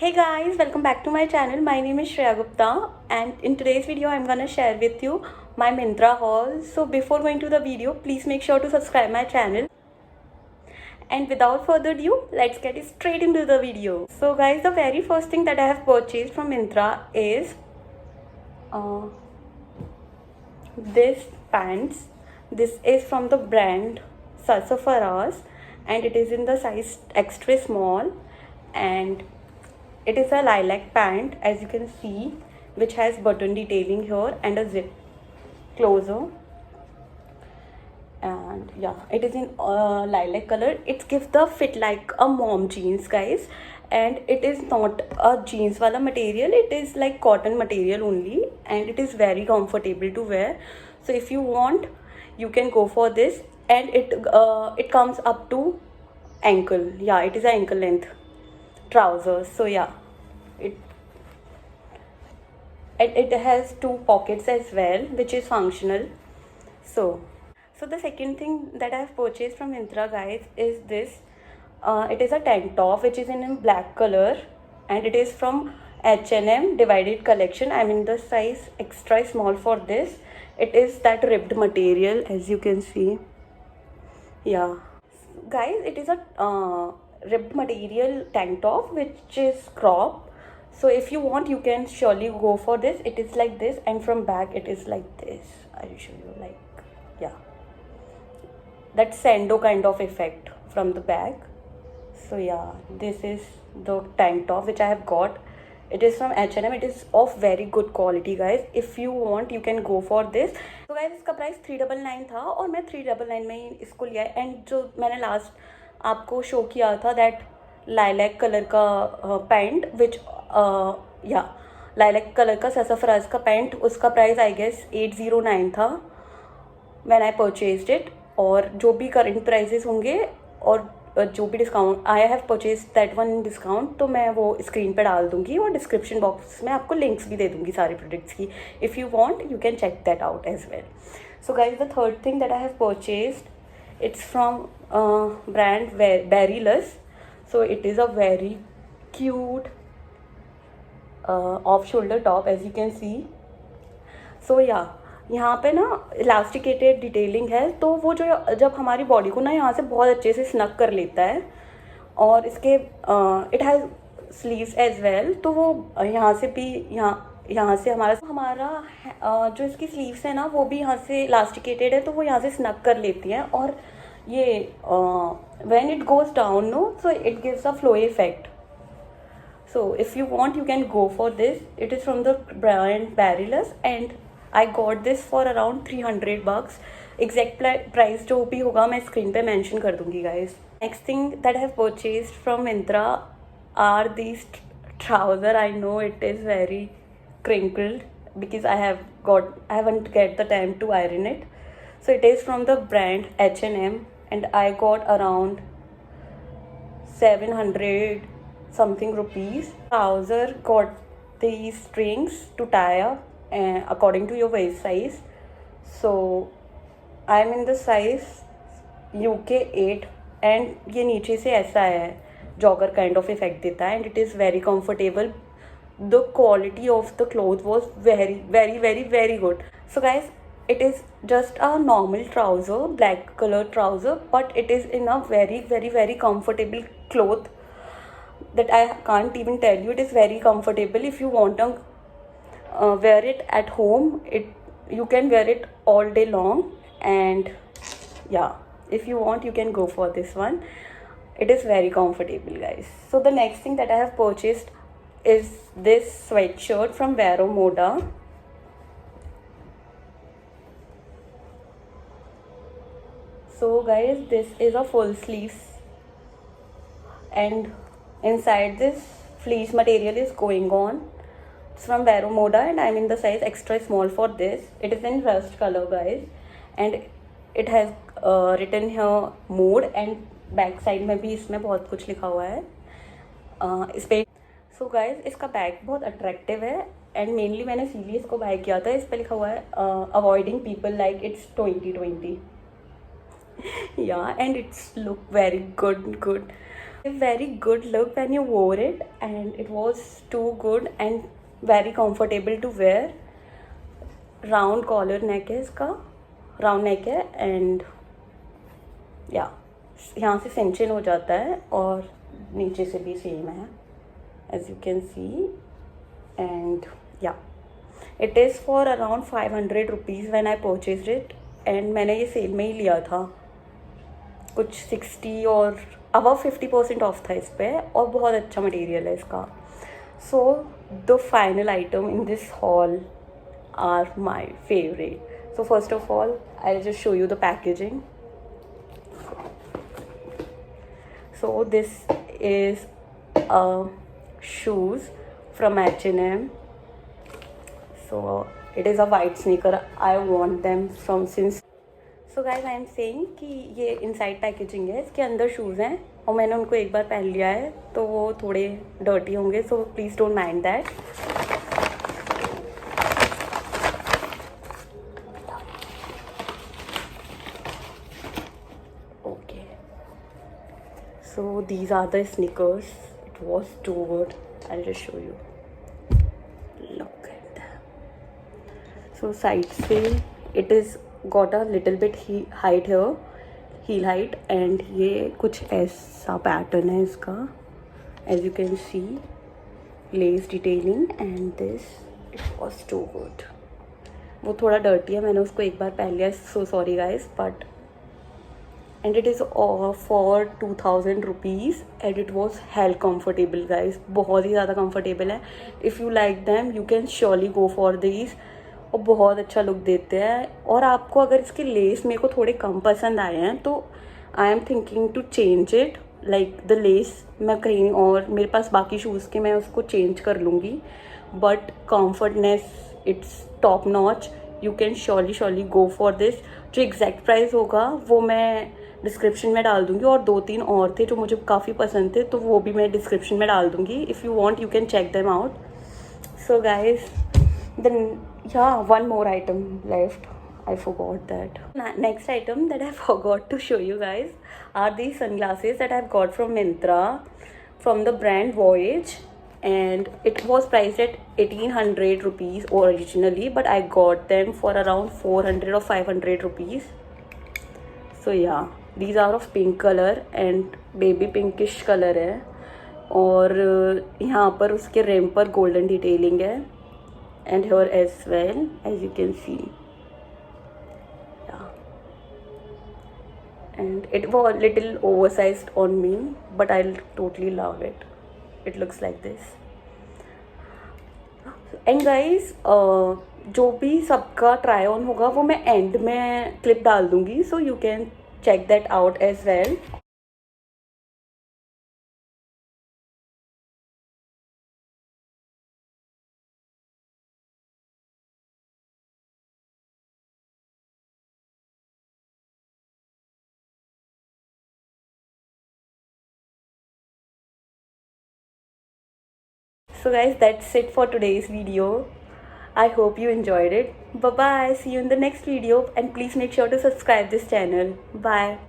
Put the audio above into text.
Hey guys, welcome back to my channel. My name is Shreya Gupta and in today's video I'm gonna share with you my Myntra haul. So before going to the video, please make sure to subscribe my channel. And without further ado, let's get straight into the video. So guys, the very first thing that I have purchased from Myntra is uh, this pants. This is from the brand Sarsafaraz and it is in the size extra small, and it is a lilac pant, as you can see, which has button detailing here and a zip closer. And yeah, it is in lilac color. It gives the fit like a mom jeans, guys, and it is not a jeans wala material. It is like cotton material only, and it is very comfortable to wear. So if you want, you can go for this, and it comes up to ankle. Yeah, it is an ankle length trousers. So yeah, it it has two pockets as well, which is functional. So the second thing that I have purchased from Myntra, guys, is this. It is a tank top which is in black color, and it is from H&M divided collection. I'm in the size extra small for this. It is that ribbed material, as you can see. Yeah, guys, it is a ribbed material tank top which is crop. So if you want, you can surely go for this. It is like this, and from back it is like this. I'll show you, like, yeah, that sando kind of effect from the back. So yeah, this is the tank top which I have got. It is from H&M. It is of very good quality, guys. If you want, you can go for this. तो guys, इसका price 399 था और मैं 399 में ही इसको लिया है. And जो मैंने लास्ट आपको शो किया था, दैट लाइलैक कलर का पैंट, विच या लाइलैक कलर का सैसफ्राज का पैंट, उसका प्राइस आई गेस 809 था व्हेन आई परचेज्ड इट. और जो भी करंट प्राइसेस होंगे और जो भी discount, I have purchase that one in discount, तो मैं वो स्क्रीन पे डाल दूंगी और डिस्क्रिप्शन बॉक्स में आपको लिंक्स भी दे दूंगी सारे प्रोडक्ट्स की. If you want, you can check that out as well. So guys, the third thing that I have purchased, it's from brand Berryless. So it is a very cute off shoulder top, as you can see. So yeah, यहाँ पे ना elasticated detailing है, तो वो जो जब हमारी body को ना यहाँ से बहुत अच्छे से स्नग कर लेता है. और इसके it has sleeves as well, तो वो यहाँ से भी यहाँ से हमारा जो इसकी स्लीव्स है ना, वो भी यहाँ से इलास्टिकेटेड है, तो वो यहाँ से स्नग कर लेती हैं. और ये when it goes down, no, so it gives a flowy effect. So if you want, you can go for this. It is from the brand Berryless, and I got this for around $300. Exact price जो भी होगा मैं screen पे mention कर दूंगी, guys. Next thing that I have purchased from Myntra are these trouser. I know it is very crinkled because I haven't get the time to iron it. So it is from the brand H&M, and I got around 700 something rupees. Trouser got these strings to tie up according to your waist size. So I'm in the size UK 8, and ये नीचे से ऐसा है, jogger kind of effect देता है, and it is very comfortable. The quality of the cloth was very very very very good. So guys, it is just a normal trouser, black color trouser, but it is in a very very very comfortable cloth that I can't even tell you. It is very comfortable. If you want to wear it at home, you can wear it all day long. And yeah, if you want, you can go for this one. It is very comfortable, guys. So the next thing that I have purchased is this sweatshirt from Vero Moda. So guys, this is a full sleeves, and inside this fleece material is going on. It's from Vero Moda, and I'm in the size extra small for this. It is in rust color, guys, and it has written here mode, and back side में भी इसमें बहुत कुछ लिखा हुआ है इस पे. सो गाइज, इसका बैक बहुत अट्रैक्टिव है, एंड मेनली मैंने इसीलिए इसको बाय किया था. इस पे लिखा हुआ है avoiding people like it's 2020. Yeah, and it's look very good. A very good look when you wore it, and it was too good and very comfortable to wear. Round collar neck है इसका, round neck है, and या यहाँ से सिंचन हो जाता है और नीचे से भी सेम है, as you can see. And या it is for around 500 rupees when I purchased it. And मैंने ये सेल में ही लिया था, कुछ 60 और अबव 50% ऑफ था इस पर, और बहुत अच्छा मटेरियल है इसका. So the final item in this hall are my favorite. So first of all, I'll just show you the packaging. So this is shoes from H&M. So it is a white sneaker. I want them from since. So guys, I am saying कि ये inside packaging है, इसके अंदर shoes हैं और मैंने उनको एक बार पहन लिया है तो वो थोड़े डर्टी होंगे, so please don't mind that. So these are the sneakers. It was too good. I'll just show you. Look at them. So side से it is got a little bit height here, heel height, and ये कुछ ऐसा pattern है इसका. As you can see, lace detailing, and this it was too good. वो थोड़ा dirty है, मैंने उसको एक बार पहन लिया. So sorry guys, but and it is for 2000 rupees and it was hell comfortable guys. बहुत ही ज़्यादा comfortable है. If you like them you can surely go for these. और बहुत अच्छा लुक देते हैं. और आपको अगर इसके लेस मेरे को थोड़े कम पसंद आए हैं तो I am thinking to change it, like the lace मैं कहीं और, मेरे पास बाकी शूज़ के मैं उसको चेंज कर लूँगी, but comfortness its top notch. You can surely go for this. जो एग्जैक्ट प्राइस होगा वो मैं डिस्क्रिप्शन में डाल दूँगी, और 2-3 और थे जो मुझे काफ़ी पसंद थे तो वो भी मैं डिस्क्रिप्शन में डाल दूँगी. If you want you can check them out. So guys then one more item left. I forgot that. Next item that I forgot to show you guys are these sunglasses that I've got from Myntra from the brand Voyage, and it was priced at 1800 rupees originally, but I got them for around 400 or 500 rupees. So yeah, these are of pink color and baby pinkish color है, और यहाँ पर उसके RAM पर golden detailing है, and here as well, as you can see. Yeah, and it was a little oversized on me, but I totally love it. It looks like this. And guys, जो भी सबका try on होगा वो मैं and में clip डाल दूँगी, so you can check that out as well. So guys, that's it for today's video. I hope you enjoyed it. Bye bye. See you in the next video, and please make sure to subscribe this channel. Bye.